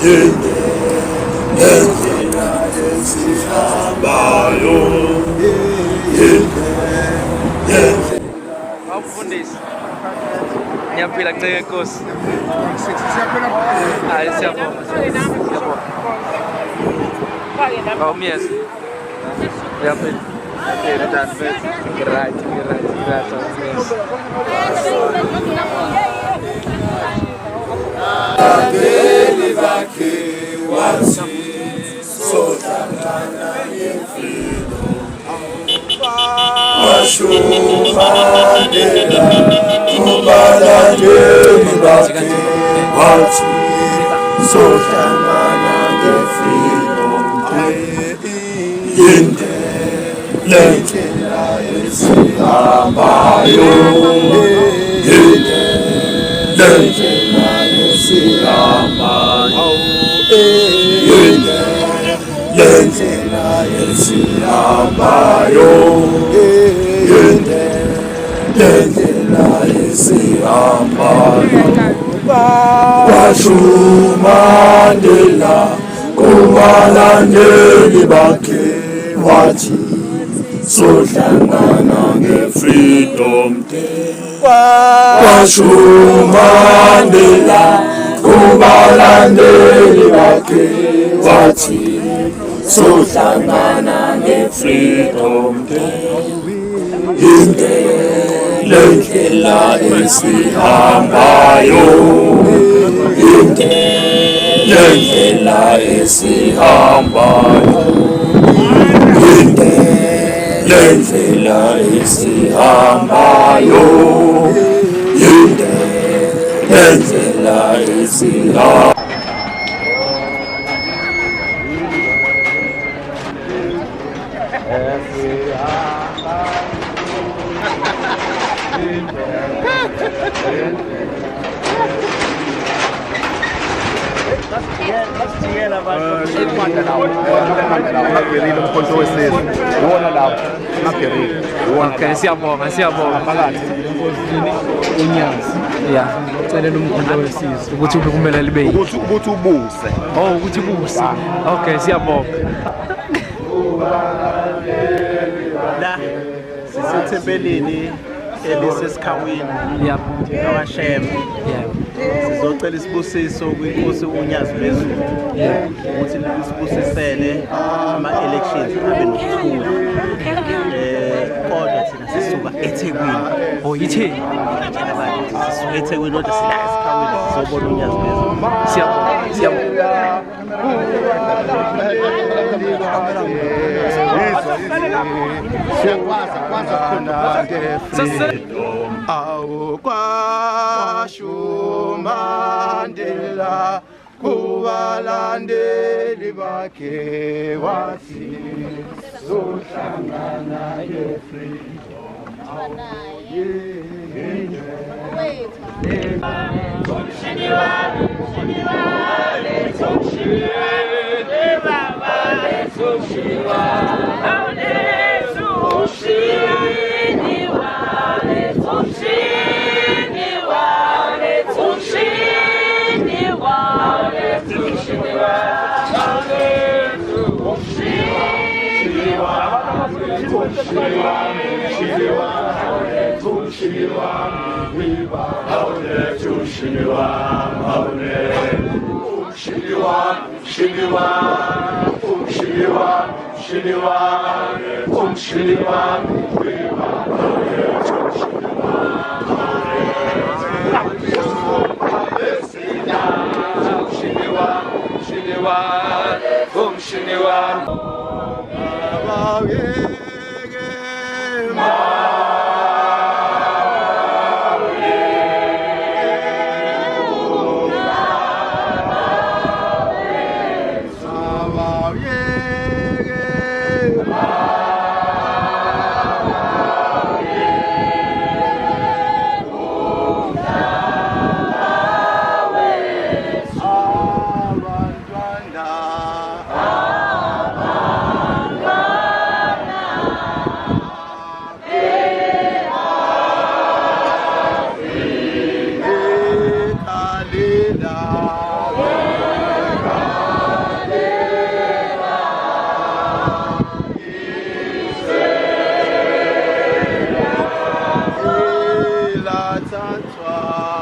ngendlela esihambayo Awufundisi. Ngiyaphila nceke Nkosi. Hayi siyabonga. Awumyeza. Uyaphila. Right. Abeli bakhe wathi sohlangana ngemfilo washumayela kubalandeli bakhe wathi sohlangana ngemfilo lendlela esihambayo lendlela esihambayo lendlela esihambayo lendlela esihambayo washumayela kubalandeli bakhe wathi sohlangana nge-Freedom Day washumayela kubalandeli bakhe wathi sohlangana nge-Freedom Day lendlela esihambayo lendlela esihambayo lendlela esihambayo lendlela esihambayo Okay, siyabonga. Unyazi. Yeah. Ucelela umkhonto wesizwe Ukuthi kumele libe yini? ukuthi ubuse. Oh, ukuthi buse. Okay, siyabonga. La sisethempelini elisesikhawini Yeah. kaShem. Yeah. Sizocela isibusiso kwinkosi uNyazi Bezulu ukuthi lisibusisele ama-elections abe nokuthula. Kodwa thina sisuka eThekwini. Oh, yithini? Sisuka eThekwini kodwa sila esikhawini sizobona uNyazi Bezulu. Siyabonga. awukwashumandela kubalandeli bakhe wathi sohlangana Swa